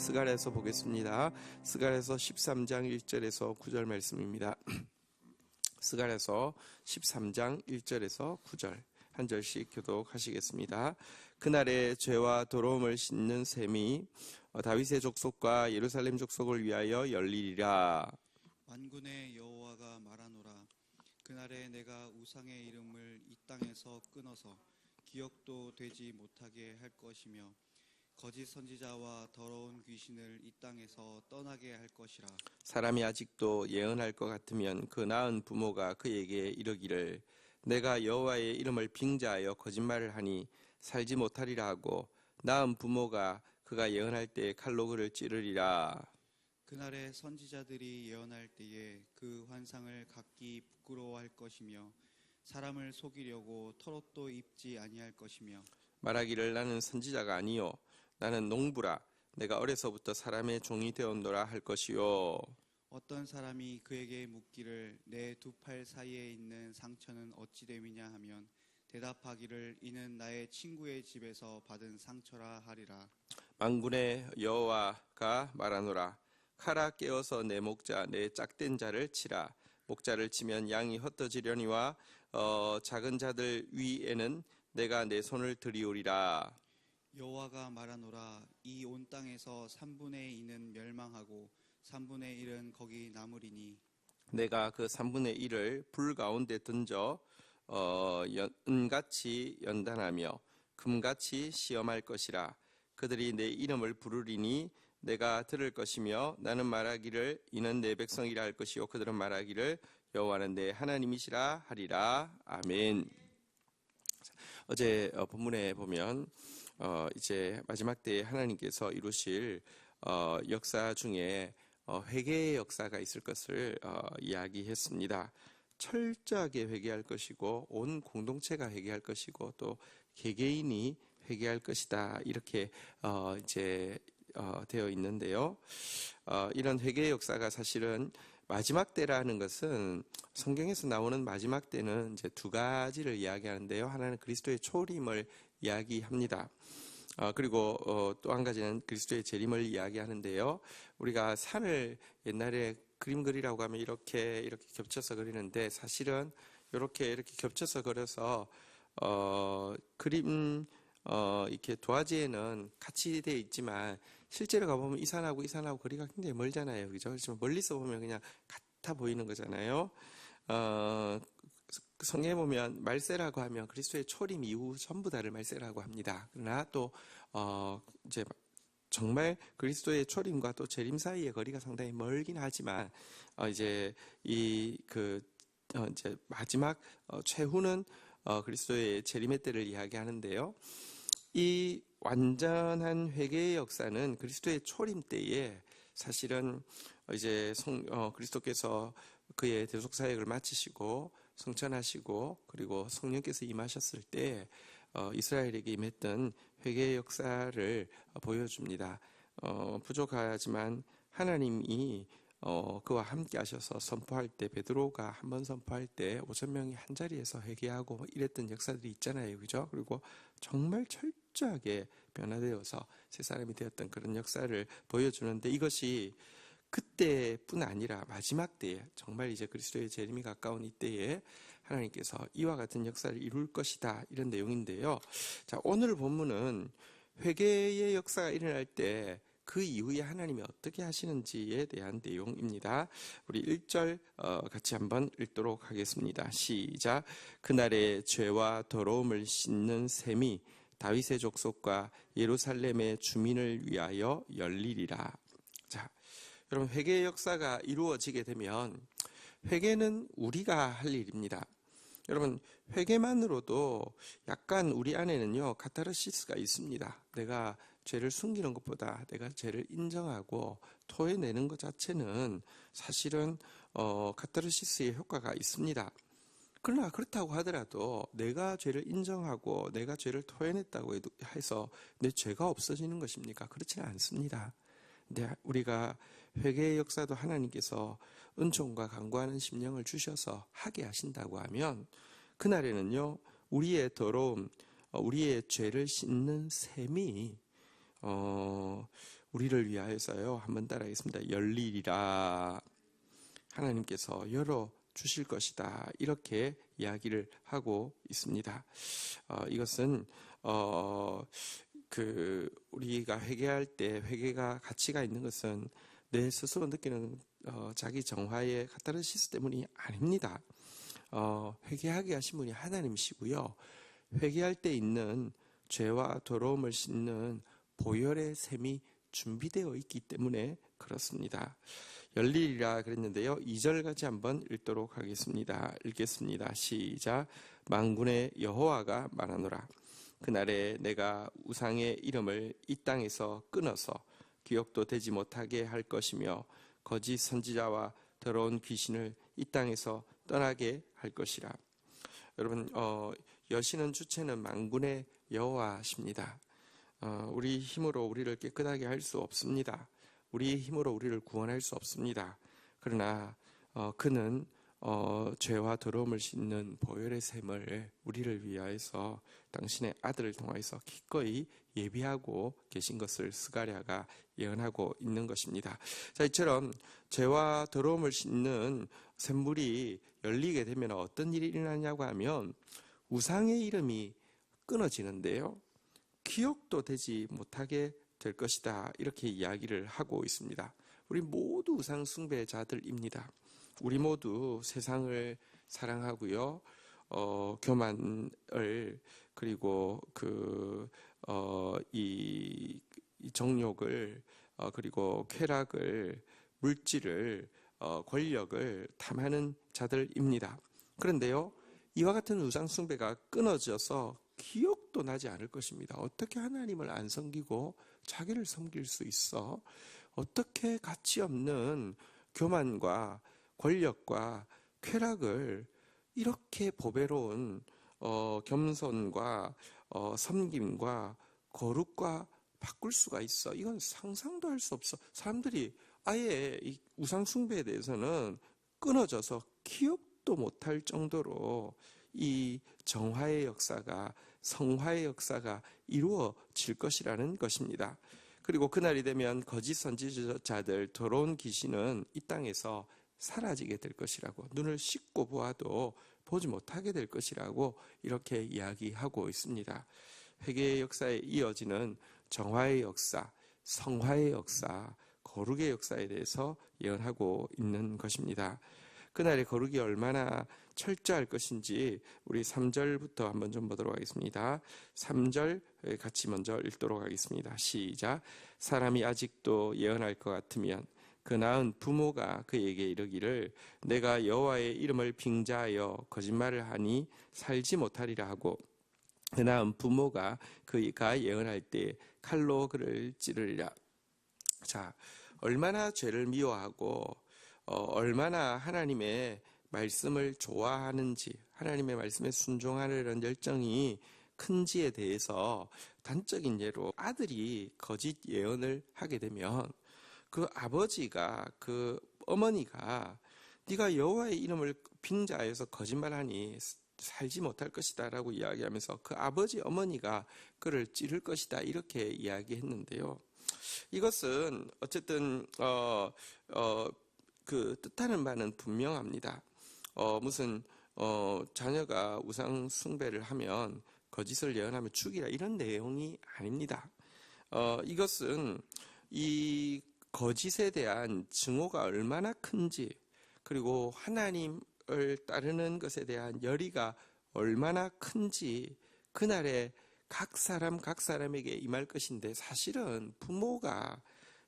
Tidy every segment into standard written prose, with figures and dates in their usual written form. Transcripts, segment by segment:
스가랴서 보겠습니다. 스가랴서 13장 1절에서 9절 말씀입니다. 스가랴서 13장 1절에서 9절 한 절씩 교독하시겠습니다. 그날에 죄와 더러움을 씻는 셈이 다윗의 족속과 예루살렘 족속을 위하여 열리리라. 만군의 여호와가 말하노라. 그날에 내가 우상의 이름을 이 땅에서 끊어서 기억도 되지 못하게 할 것이며 거짓 선지자와 더러운 귀신을 이 땅에서 떠나게 할 것이라. 사람이 아직도 예언할 것 같으면 그 낳은 부모가 그에게 이르기를 내가 여호와의 이름을 빙자하여 거짓말을 하니 살지 못하리라 하고 낳은 부모가 그가 예언할 때 칼로 그를 찌르리라. 그날에 선지자들이 예언할 때에 그 환상을 갖기 부끄러워할 것이며 사람을 속이려고 털옷도 입지 아니할 것이며 말하기를 나는 선지자가 아니요 나는 농부라 내가 어려서부터 사람의 종이 되었노라 할 것이요. 어떤 사람이 그에게 묻기를 내 두 팔 사이에 있는 상처는 어찌 됨이냐 하면 대답하기를 이는 나의 친구의 집에서 받은 상처라 하리라. 만군의 여호와가 말하노라. 칼아 깨어서 내 목자 내 짝된 자를 치라. 목자를 치면 양이 흩어지려니와 작은 자들 위에는 내가 내 손을 들이오리라. 여호와가 말하노라. 이 온 땅에서 3분의 2는 멸망하고 3분의 1은 거기 남으리니 내가 그 3분의 1을 불 가운데 던져 은같이 연단하며 금같이 시험할 것이라. 그들이 내 이름을 부르리니 내가 들을 것이며 나는 말하기를 이는 내 백성이라 할 것이요 그들은 말하기를 여호와는 내 하나님이시라 하리라. 아멘. 어제 본문에 보면 이제 마지막 때에 하나님께서 이루실 역사 중에 회개의 역사가 있을 것을 이야기했습니다. 철저하게 회개할 것이고 온 공동체가 회개할 것이고 또 개개인이 회개할 것이다 이렇게 이제 되어 있는데요. 이런 회개의 역사가 사실은 마지막 때라는 것은 성경에서 나오는 마지막 때는 이제 두 가지를 이야기하는데요. 하나는 그리스도의 초림을 이야기합니다. 그리고 또 한 가지는 그리스도의 재림을 이야기하는데요. 우리가 산을 옛날에 그림 그리라고 하면 이렇게 겹쳐서 그리는데 사실은 이렇게 겹쳐서 그려서 그림 이렇게 도화지에는 같이 되어 있지만 실제로 가보면 이 산하고 이 산하고 거리가 굉장히 멀잖아요. 그죠? 그렇지만 멀리서 보면 그냥 같아 보이는 거잖아요. 성경에 보면 말세라고 하면 그리스도의 초림 이후 전부 다를 말세라고 합니다. 그러나 또 이제 정말 그리스도의 초림과 또 재림 사이의 거리가 상당히 멀긴 하지만 이제 이제 마지막 최후는 그리스도의 재림의 때를 이야기하는데요. 이 완전한 회개의 역사는 그리스도의 초림 때에 사실은 이제 그리스도께서 그의 대속 사역을 마치시고 성천하시고 그리고 성령께서 임하셨을 때 이스라엘에게 임했던 회개의 역사를 보여줍니다. 부족하지만 하나님이 그와 함께 하셔서 선포할 때 베드로가 한 번 선포할 때 5,000명이 한 자리에서 회개하고 이랬던 역사들이 있잖아요. 그죠? 그리고 정말 철저하게 변화되어서 새 사람이 되었던 그런 역사를 보여주는데 이것이 그때뿐 아니라 마지막 때에 정말 이제 그리스도의 재림이 가까운 이때에 하나님께서 이와 같은 역사를 이룰 것이다 이런 내용인데요. 자, 오늘 본문은 회개의 역사가 일어날 때 그 이후에 하나님이 어떻게 하시는지에 대한 내용입니다. 우리 1절 같이 한번 읽도록 하겠습니다. 시작. 그날에 죄와 더러움을 씻는 셈이 다윗의 족속과 예루살렘의 주민을 위하여 열리리라. 자, 여러분 회개의 역사가 이루어지게 되면 회개는 우리가 할 일입니다. 여러분 회개만으로도 약간 우리 안에는요 카타르시스가 있습니다. 내가 죄를 숨기는 것보다 내가 죄를 인정하고 토해내는 것 자체는 사실은 카타르시스의 효과가 있습니다. 그러나 그렇다고 하더라도 내가 죄를 인정하고 내가 죄를 토해냈다고 해서 내 죄가 없어지는 것입니까? 그렇지는 않습니다. 근데 우리가 회개의 역사도 하나님께서 은총과 간구하는 심령을 주셔서 하게 하신다고 하면 그날에는요 우리의 더러움, 우리의 죄를 씻는 셈이 우리를 위하여서요. 한번 따라하겠습니다. 열리리라. 하나님께서 열어 주실 것이다. 이렇게 이야기를 하고 있습니다. 이것은 우리가 회개할 때 회개가 가치가 있는 것은 내 스스로 느끼는 자기 정화의 카타르시스 때문이 아닙니다. 회개하게 하신 분이 하나님이시고요. 회개할 때 있는 죄와 더러움을 씻는 보혈의 셈이 준비되어 있기 때문에 그렇습니다. 열리리라 그랬는데요. 2절까지 한번 읽도록 하겠습니다. 읽겠습니다. 시작. 만군의 여호와가 말하노라. 그날에 내가 우상의 이름을 이 땅에서 끊어서 기억도 되지 못하게 할 것이며 거짓 선지자와 더러운 귀신을 이 땅에서 떠나게 할 것이라. 여러분, 여시는 주체는 만군의 여호와십니다. 우리 힘으로 우리를 깨끗하게 할 수 없습니다. 우리의 힘으로 우리를 구원할 수 없습니다. 그러나 그는 죄와 더러움을 씻는 보혈의 셈을 우리를 위하여서 당신의 아들을 통하여서 기꺼이 예비하고 계신 것을 스가랴가 예언하고 있는 것입니다. 자, 이처럼 죄와 더러움을 씻는 샘물이 열리게 되면 어떤 일이 일어나냐고 하면 우상의 이름이 끊어지는데요. 기억도 되지 못하게 될 것이다. 이렇게 이야기를 하고 있습니다. 우리 모두 우상 숭배자들입니다. 우리 모두 세상을 사랑하고요. 교만을 그리고 이 정욕을 그리고 쾌락을 물질을 권력을 탐하는 자들입니다. 그런데요. 이와 같은 우상 숭배가 끊어져서 기억도 나지 않을 것입니다. 어떻게 하나님을 안 섬기고 자기를 섬길 수 있어? 어떻게 가치 없는 교만과 권력과 쾌락을 이렇게 보배로운 겸손과 섬김과 거룩과 바꿀 수가 있어? 이건 상상도 할 수 없어. 사람들이 아예 이 우상 숭배에 대해서는 끊어져서 기억도 못할 정도로 이 정화의 역사가 성화의 역사가 이루어질 것이라는 것입니다. 그리고 그날이 되면 거짓 선지자들 더러운 귀신은 이 땅에서 사라지게 될 것이라고, 눈을 씻고 보아도 보지 못하게 될 것이라고 이렇게 이야기하고 있습니다. 회개의 역사에 이어지는 정화의 역사, 성화의 역사, 거룩의 역사에 대해서 예언하고 있는 것입니다. 그날의 거룩이 얼마나 철저할 것인지 우리 3절부터 한번 좀 보도록 하겠습니다. 3절 같이 먼저 읽도록 하겠습니다. 시작. 사람이 아직도 예언할 것 같으면 그 낳은 부모가 그에게 이르기를 내가 여호와의 이름을 빙자하여 거짓말을 하니 살지 못하리라 하고 그 낳은 부모가 그가 예언할 때 칼로 그를 찌르리라. 자, 얼마나 죄를 미워하고 얼마나 하나님의 말씀을 좋아하는지, 하나님의 말씀에 순종하려는 열정이 큰지에 대해서 단적인 예로 아들이 거짓 예언을 하게 되면 그 아버지가, 그 어머니가 네가 여호와의 이름을 빙자하여서 거짓말하니 살지 못할 것이다 라고 이야기하면서 그 아버지 어머니가 그를 찌를 것이다 이렇게 이야기했는데요. 이것은 어쨌든 그 뜻하는 바는 분명합니다. 무슨 자녀가 우상 숭배를 하면 거짓을 예언하면 죽이라 이런 내용이 아닙니다. 이것은 이 거짓에 대한 증오가 얼마나 큰지, 그리고 하나님을 따르는 것에 대한 열의가 얼마나 큰지 그날에 각 사람에게 임할 것인데, 사실은 부모가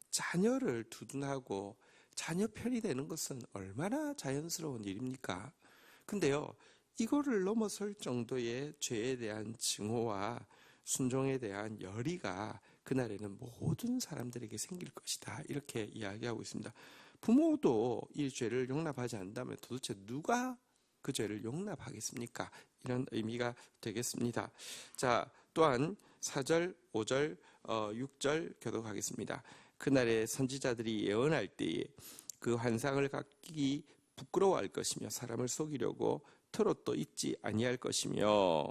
자녀를 두둔하고 자녀 편이 되는 것은 얼마나 자연스러운 일입니까? 근데요, 이거를 넘어설 정도의 죄에 대한 증오와 순종에 대한 열의가 그날에는 모든 사람들에게 생길 것이다 이렇게 이야기하고 있습니다. 부모도 이 죄를 용납하지 않는다면 도대체 누가 그 죄를 용납하겠습니까? 이런 의미가 되겠습니다. 자, 또한 4절, 5절, 6절 교독하겠습니다. 그날에 선지자들이 예언할 때에 그 환상을 갖기 부끄러워할 것이며 사람을 속이려고 털옷도 입지 아니할 것이며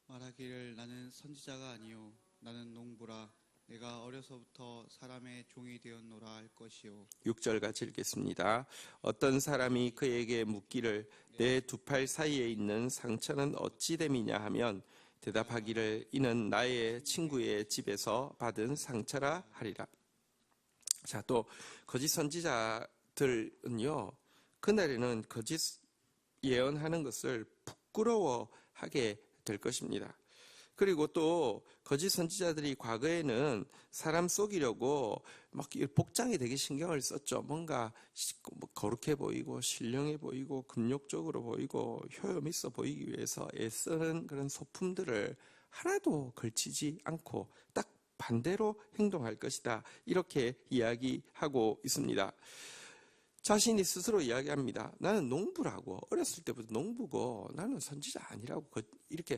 말하기를 나는 선지자가 아니요 나는 농부라 내가 어려서부터 사람의 종이 되었노라 할 것이요 6절 같이 읽겠습니다. 어떤 사람이 그에게 묻기를 내 두 팔 사이에 있는 상처는 어찌 됨이냐 하면 대답하기를 이는 나의 친구의 집에서 받은 상처라 하리라. 자, 또 거짓 선지자들은요, 그날에는 거짓 예언하는 것을 부끄러워하게 될 것입니다. 그리고 또 거짓 선지자들이 과거에는 사람 속이려고 막 복장에 되게 신경을 썼죠. 뭔가 거룩해 보이고 신령해 보이고 금욕적으로 보이고 효염 있어 보이기 위해서 애쓰는 그런 소품들을 하나도 걸치지 않고 딱 반대로 행동할 것이다. 이렇게 이야기하고 있습니다. 자신이 스스로 이야기합니다. 나는 농부라고, 어렸을 때부터 농부고 나는 선지자 아니라고 이렇게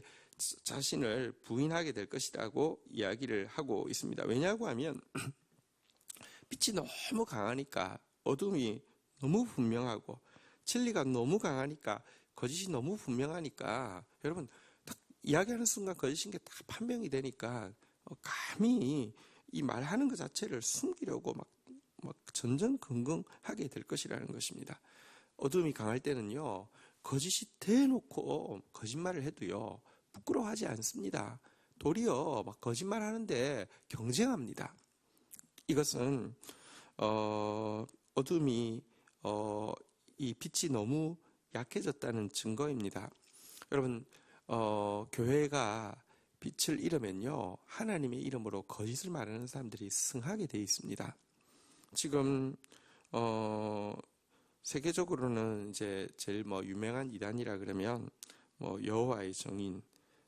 자신을 부인하게 될 것이라고 이야기를 하고 있습니다. 왜냐고 하면 빛이 너무 강하니까 어둠이 너무 분명하고 진리가 너무 강하니까 거짓이 너무 분명하니까 여러분 딱 이야기하는 순간 거짓인 게 다 판명이 되니까 감히 이 말하는 것 자체를 숨기려고 막 전전긍긍하게 될 것이라는 것입니다. 어둠이 강할 때는요, 거짓이 대놓고 거짓말을 해도요, 부끄러워하지 않습니다. 도리어 막 거짓말하는데 경쟁합니다. 이것은 어둠이 이 빛이 너무 약해졌다는 증거입니다. 여러분, 교회가 빛을 잃으면요, 하나님의 이름으로 거짓을 말하는 사람들이 승하게 되어 있습니다. 지금 세계적으로는 이제 제일 유명한 이단이라 그러면 여호와의 증인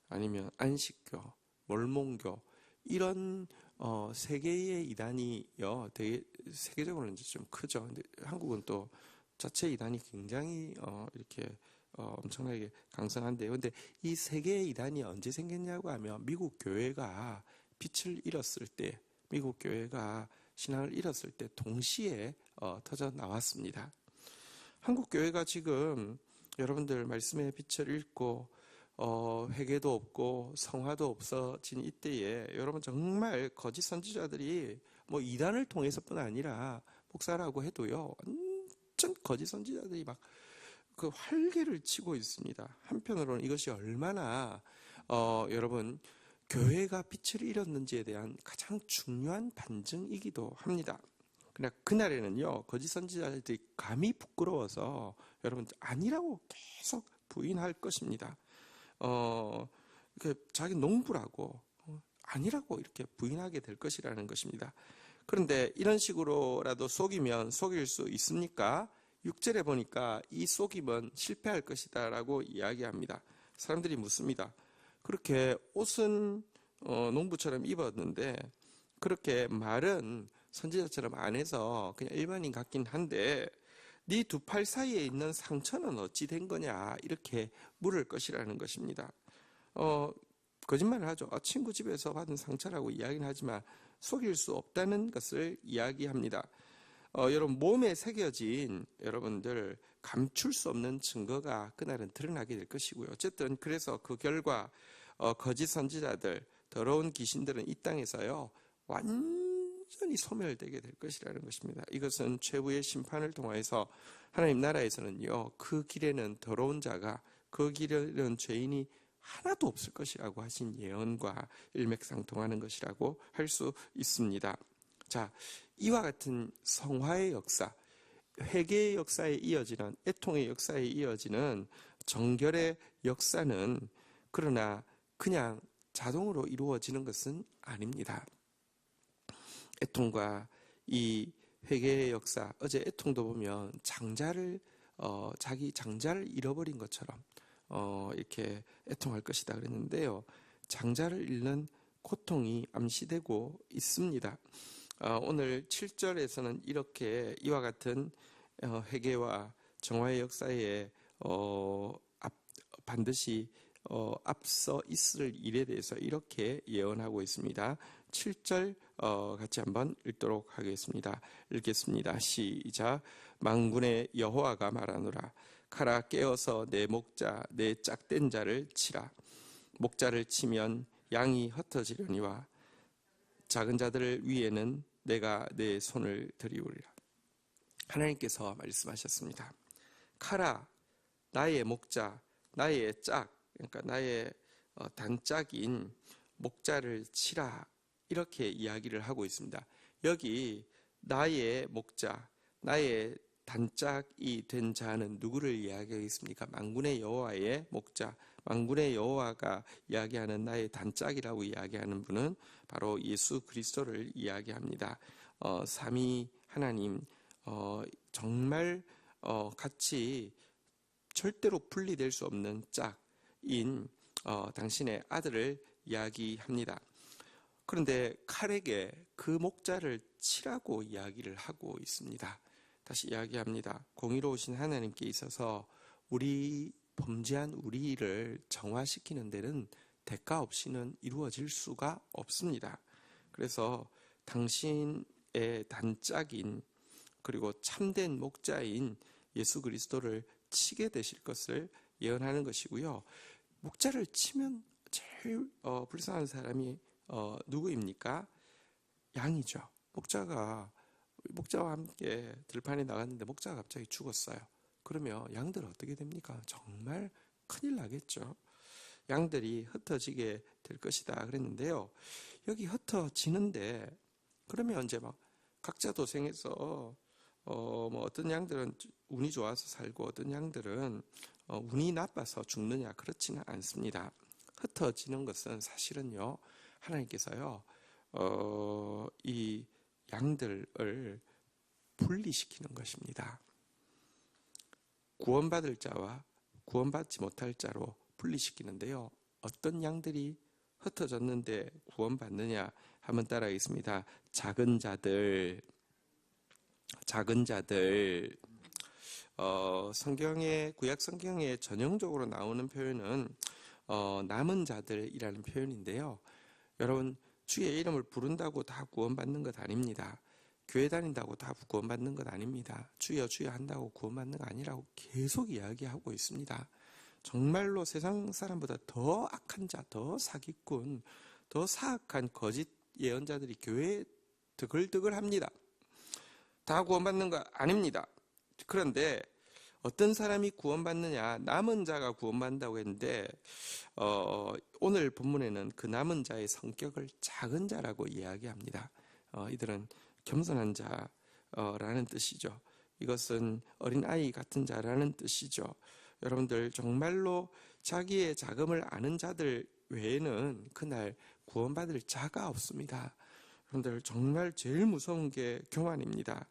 아니면 안식교, 몰몬교 이런 세 개의 이단이요 되게 세계적으로는 이제 좀 크죠. 근데 한국은 또 자체 이단이 굉장히 이렇게 엄청나게 강성한데요. 근데 이 세 개의 이단이 언제 생겼냐고 하면 미국 교회가 빛을 잃었을 때, 미국 교회가 신앙을 잃었을 때 동시에 터져 나왔습니다. 한국 교회가 지금 여러분들 말씀의 빛을 잃고 회개도 없고 성화도 없어진 이때에 여러분 정말 거짓 선지자들이 이단을 통해서뿐 아니라 목사라고 해도요 완전 거짓 선지자들이 막 그 활개를 치고 있습니다. 한편으로는 이것이 얼마나 여러분 교회가 빛을 잃었는지에 대한 가장 중요한 반증이기도 합니다. 그러나 그날에는요, 거짓 선지자들이 감히 부끄러워서 여러분 아니라고 계속 부인할 것입니다. 자기 농부라고 아니라고 이렇게 부인하게 될 것이라는 것입니다. 그런데 이런 식으로라도 속이면 속일 수 있습니까? 6절에 보니까 이 속임은 실패할 것이다 라고 이야기합니다. 사람들이 묻습니다. 그렇게 옷은 농부처럼 입었는데 그렇게 말은 선지자처럼 안 해서 그냥 일반인 같긴 한데 네 두 팔 사이에 있는 상처는 어찌 된 거냐 이렇게 물을 것이라는 것입니다. 거짓말을 하죠. 친구 집에서 받은 상처라고 이야기는 하지만 속일 수 없다는 것을 이야기합니다. 여러분 몸에 새겨진 여러분들 감출 수 없는 증거가 그날은 드러나게 될 것이고요. 어쨌든 그래서 그 결과 거짓 선지자들, 더러운 귀신들은 이 땅에서요 완전히 소멸되게 될 것이라는 것입니다. 이것은 최후의 심판을 통해서 하나님 나라에서는요 그 길에는 더러운 자가 그 길에는 죄인이 하나도 없을 것이라고 하신 예언과 일맥상통하는 것이라고 할 수 있습니다. 자, 이와 같은 성화의 역사, 회개의 역사에 이어지는 애통의 역사에 이어지는 정결의 역사는 그러나 그냥 자동으로 이루어지는 것은 아닙니다. 애통과 이 회개의 역사, 어제 애통도 보면 자기 장자를 잃어버린 것처럼 이렇게 애통할 것이다 그랬는데요. 장자를 잃는 고통이 암시되고 있습니다. 오늘 7절에서는 이렇게 이와 같은 회개와 정화의 역사에 반드시 앞서 있을 일에 대해서 이렇게 예언하고 있습니다. 7절 같이 한번 읽도록 하겠습니다. 읽겠습니다. 시작. 만군의 여호와가 말하노라. 가라 깨어서 내 목자 내 짝된 자를 치라. 목자를 치면 양이 흩어지려니와 작은 자들 위에는 내가 내 손을 들이우리라. 하나님께서 말씀하셨습니다. 카라, 나의 목자, 나의 짝, 그러니까 나의 단짝인 목자를 치라, 이렇게 이야기를 하고 있습니다. 여기 나의 목자, 나의 단짝이 된 자는 누구를 이야기하겠습니까? 만군의 여호와의 목자, 만군의 여호와가 이야기하는 나의 단짝이라고 이야기하는 분은 바로 예수 그리스도를 이야기합니다. 삼위 하나님, 정말 같이 절대로 분리될 수 없는 짝인 당신의 아들을 이야기합니다. 그런데 칼에게 그 목자를 치라고 이야기를 하고 있습니다. 다시 이야기합니다. 공의로우신 하나님께 있어서 우리 범죄한 우리를 정화시키는 데는 대가 없이는 이루어질 수가 없습니다. 그래서 당신의 단짝인 그리고 참된 목자인 예수 그리스도를 치게 되실 것을 예언하는 것이고요. 목자를 치면 제일 불쌍한 사람이 누구입니까? 양이죠. 목자와 함께 들판에 나갔는데 목자가 갑자기 죽었어요. 그러면 양들은 어떻게 됩니까? 정말 큰일 나겠죠. 양들이 흩어지게 될 것이다 그랬는데요. 여기 흩어지는데 그러면 이제 막 각자 도생해서 뭐 어떤 양들은 운이 좋아서 살고 어떤 양들은 운이 나빠서 죽느냐, 그렇지는 않습니다. 흩어지는 것은 사실은요, 하나님께서요 이 양들을 분리시키는 것입니다. 구원받을 자와 구원받지 못할 자로 분리시키는데요. 어떤 양들이 흩어졌는데 구원받느냐 한번 따라하겠습니다. 작은 자들. 성경의, 구약 성경에 전형적으로 나오는 표현은 남은 자들이라는 표현인데요. 여러분, 주의 이름을 부른다고 다 구원받는 것 아닙니다. 교회 다닌다고 다 구원받는 것 아닙니다. 주여 주여 한다고 구원받는 거 아니라고 계속 이야기하고 있습니다. 정말로 세상 사람보다 더 악한 자, 더 사기꾼, 더 사악한 거짓 예언자들이 교회에 드글드글합니다. 다 구원받는 거 아닙니다. 그런데 어떤 사람이 구원받느냐, 남은 자가 구원받는다고 했는데 오늘 본문에는 그 남은 자의 성격을 작은 자라고 이야기합니다. 이들은 겸손한 자라는 뜻이죠. 이것은 어린아이 같은 자라는 뜻이죠. 여러분들, 정말로 자기의 자금을 아는 자들 외에는 그날 구원받을 자가 없습니다. 여러분들, 정말 제일 무서운 게 교만입니다.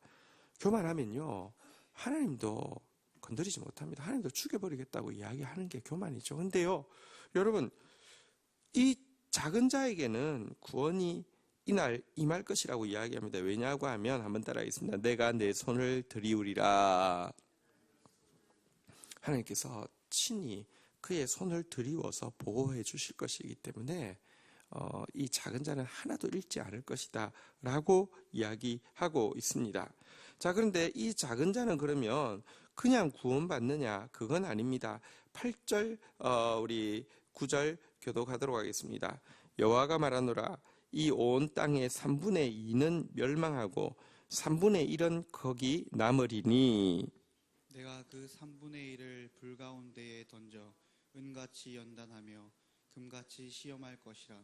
교만하면요, 하나님도 건드리지 못합니다. 하나님도 죽여버리겠다고 이야기하는 게 교만이죠. 근데요, 여러분, 이 작은 자에게는 구원이 이날 임할 것이라고 이야기합니다. 왜냐고 하면 한번 따라하겠습니다. 내가 내 손을 들이우리라. 하나님께서 친히 그의 손을 들이워서 보호해 주실 것이기 때문에 이 작은 자는 하나도 잃지 않을 것이다 라고 이야기하고 있습니다. 자, 그런데 이 작은 자는 그러면 그냥 구원받느냐? 그건 아닙니다. 8절 우리 9절 교독하도록 하겠습니다. 여호와가 말하노라, 이 온 땅의 3분의 2는 멸망하고 3분의 1은 거기 남으리니 내가 그 3분의 1을 불 가운데에 던져 은같이 연단하며 금같이 시험할 것이라.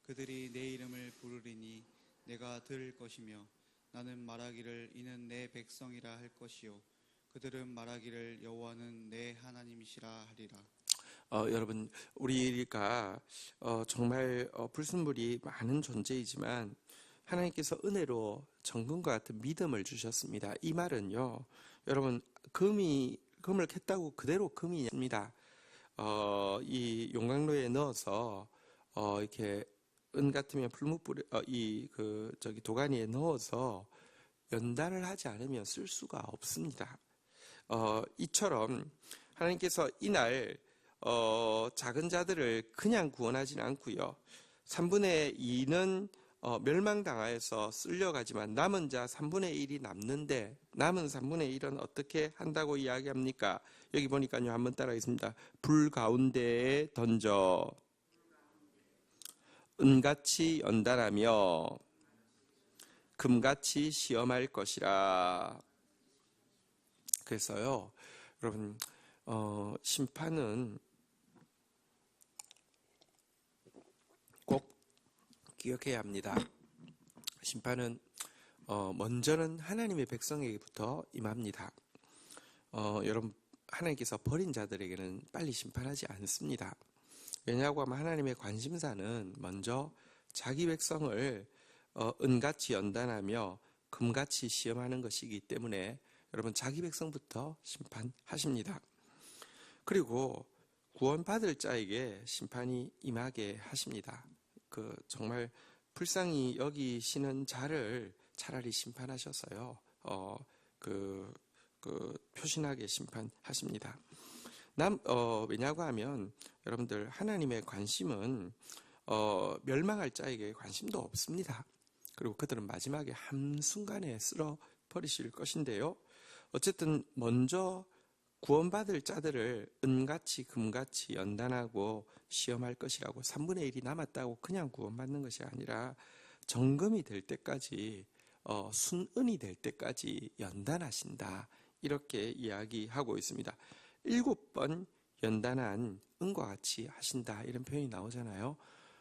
그들이 내 이름을 부르리니 내가 들을 것이며 나는 말하기를 이는 내 백성이라 할 것이요 그들은 말하기를 여호와는 내 하나님이시라 하리라. 여러분, 우리가 정말 불순물이 많은 존재이지만 하나님께서 은혜로 정금과 같은 믿음을 주셨습니다. 이 말은요, 여러분, 금을 캤다고 그대로 금이입니다. 이 용광로에 넣어서 이렇게 은 같으면 풀무불에 도가니에 넣어서 연단을 하지 않으면 쓸 수가 없습니다. 이처럼 하나님께서 이날 작은 자들을 그냥 구원하지는 않고요. 3분의 2는 멸망당하여서 쓸려가지만 남은 자 3분의 1이 남는데 남은 3분의 1은 어떻게 한다고 이야기합니까? 여기 보니까요, 한번 따라하겠습니다. 불 가운데에 던져 은같이 연단하며 금같이 시험할 것이라. 그래서요, 여러분, 심판은 꼭 기억해야 합니다. 심판은 먼저는 하나님의 백성에게부터 임합니다. 여러분, 하나님께서 버린 자들에게는 빨리 심판하지 않습니다. 왜냐하고 하면 하나님의 관심사는 먼저 자기 백성을 은같이 연단하며 금같이 시험하는 것이기 때문에 여러분, 자기 백성부터 심판하십니다. 그리고 구원받을 자에게 심판이 임하게 하십니다. 정말 불쌍히 여기시는 자를 차라리 심판하셔서요, 표신하게 심판하십니다. 왜냐고 하면 여러분들, 하나님의 관심은 멸망할 자에게 관심도 없습니다. 그리고 그들은 마지막에 한순간에 쓸어 버리실 것인데요. 어쨌든 먼저 구원받을 자들을 은같이 금같이 연단하고 시험할 것이라고, 3분의 1이 남았다고 그냥 구원받는 것이 아니라 정금이 될 때까지, 순은이 될 때까지 연단하신다, 이렇게 이야기하고 있습니다. 7번 연단한 은과 같이 하신다, 이런 표현이 나오잖아요.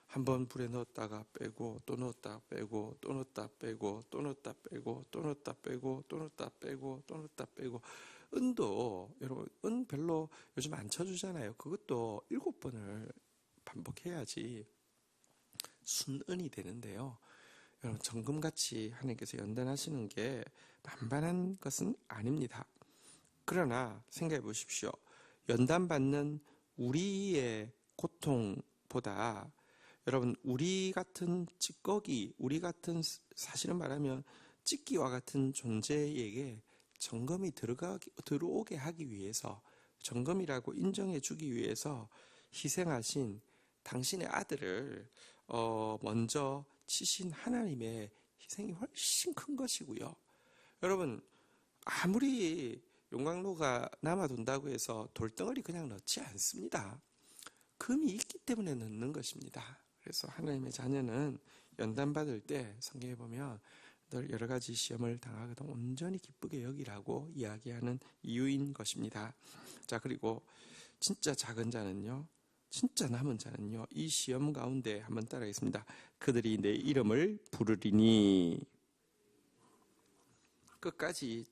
한번 불에 넣었다가 빼고, 또 넣었다 빼고, 또 넣었다 빼고, 또 넣었다 빼고, 또 넣었다 빼고, 또 넣었다 빼고, 또 넣었다 빼고. 은도, 여러분, 은 별로 요즘 안 쳐주잖아요. 그것도 7번을 반복해야지 순은이 되는데요. 여러분, 정금같이 하나님께서 연단하시는 게 만만한 것은 아닙니다. 그러나 생각해 보십시오. 연단받는 우리의 고통보다 여러분, 우리 같은 찌꺼기, 우리 같은, 사실은 말하면 찌끼와 같은 존재에게 정금이 들어오게 하기 위해서, 정금이라고 인정해 주기 위해서 희생하신 당신의 아들을 먼저 치신 하나님의 희생이 훨씬 큰 것이고요. 여러분, 아무리 용광로가 남아돈다고 해서 돌덩어리 그냥 넣지 않습니다. 금이 있기 때문에 넣는 것입니다. 그래서 하나님의 자녀는 연단받을 때 성경에 보면 늘 여러 가지 시험을 당하거든 온전히 기쁘게 여기라고 이야기하는 이유인 것입니다. 자, 그리고 진짜 작은 자는요, 진짜 남은 자는요, 이 시험 가운데 한번 따라하겠습니다. 그들이 내 이름을 부르리니, 끝까지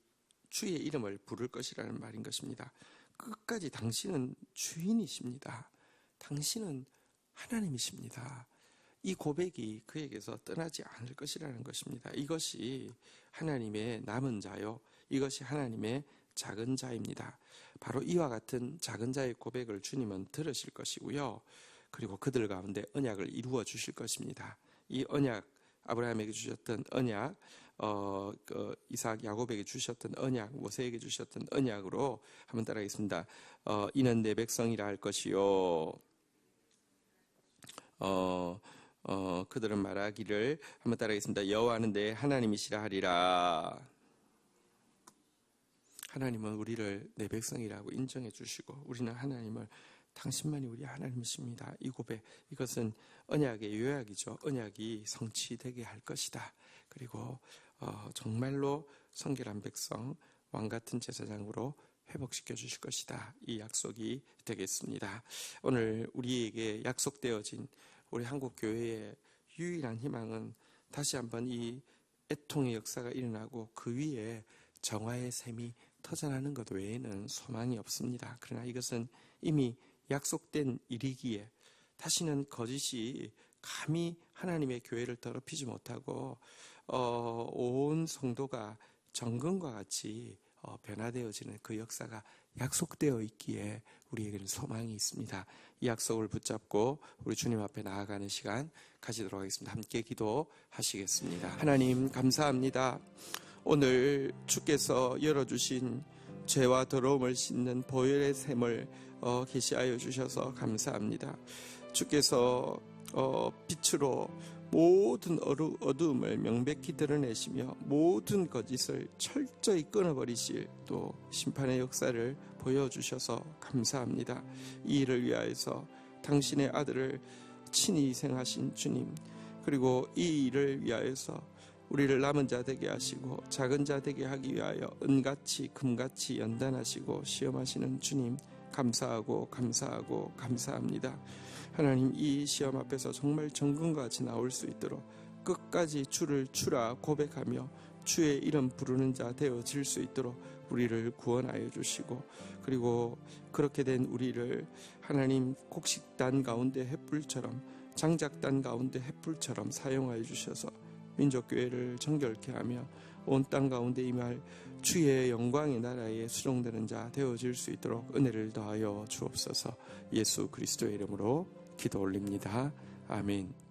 주의 이름을 부를 것이라는 말인 것입니다. 끝까지 당신은 주인이십니다. 당신은 하나님이십니다. 이 고백이 그에게서 떠나지 않을 것이라는 것입니다. 이것이 하나님의 남은 자요, 이것이 하나님의 작은 자입니다. 바로 이와 같은 작은 자의 고백을 주님은 들으실 것이고요. 그리고 그들 가운데 언약을 이루어 주실 것입니다. 이 언약, 아브라함에게 주셨던 언약, 이삭, 야곱에게 주셨던 언약, 모세에게 주셨던 언약으로 한번 따라하겠습니다. 이는 내 백성이라 할 것이요. 그들은 말하기를, 한번 따라하겠습니다. 여호와는 내 하나님이시라 하리라. 하나님은 우리를 내 백성이라고 인정해 주시고, 우리는 하나님을, 당신만이 우리 하나님이십니다, 이 고백, 이것은 언약의 요약이죠. 언약이 성취되게 할 것이다. 그리고 정말로 성결한 백성, 왕같은 제사장으로 회복시켜 주실 것이다, 이 약속이 되겠습니다. 오늘 우리에게 약속되어진 우리 한국교회의 유일한 희망은 다시 한번 이 애통의 역사가 일어나고 그 위에 정화의 샘이 터져나는 것 외에는 소망이 없습니다. 그러나 이것은 이미 약속된 일이기에 다시는 거짓이 감히 하나님의 교회를 더럽히지 못하고 온 성도가 정금과 같이 변화되어지는 그 역사가 약속되어 있기에 우리에게는 소망이 있습니다. 이 약속을 붙잡고 우리 주님 앞에 나아가는 시간 가지도록 하겠습니다. 함께 기도하시겠습니다. 하나님, 감사합니다. 오늘 주께서 열어주신 죄와 더러움을 씻는 보혈의 샘을 계시하여 주셔서 감사합니다. 주께서 빛으로 모든 어두움을 명백히 드러내시며 모든 거짓을 철저히 끊어버리실 또 심판의 역사를 보여주셔서 감사합니다. 이 일을 위하여서 당신의 아들을 친히 희생하신 주님, 그리고 이 일을 위하여서 우리를 남은 자 되게 하시고 작은 자 되게 하기 위하여 은같이 금같이 연단하시고 시험하시는 주님 감사하고 감사하고 감사합니다. 하나님, 이 시험 앞에서 정말 정금과 같이 나올 수 있도록 끝까지 주를 주라 고백하며 주의 이름 부르는 자 되어질 수 있도록 우리를 구원하여 주시고, 그리고 그렇게 된 우리를 하나님 곡식단 가운데 햇불처럼, 장작단 가운데 햇불처럼 사용하여 주셔서 민족교회를 정결케 하며 온 땅 가운데 임할 주의 영광의 나라에 수종되는 자 되어질 수 있도록 은혜를 더하여 주옵소서. 예수 그리스도의 이름으로 기도 올립니다. 아멘.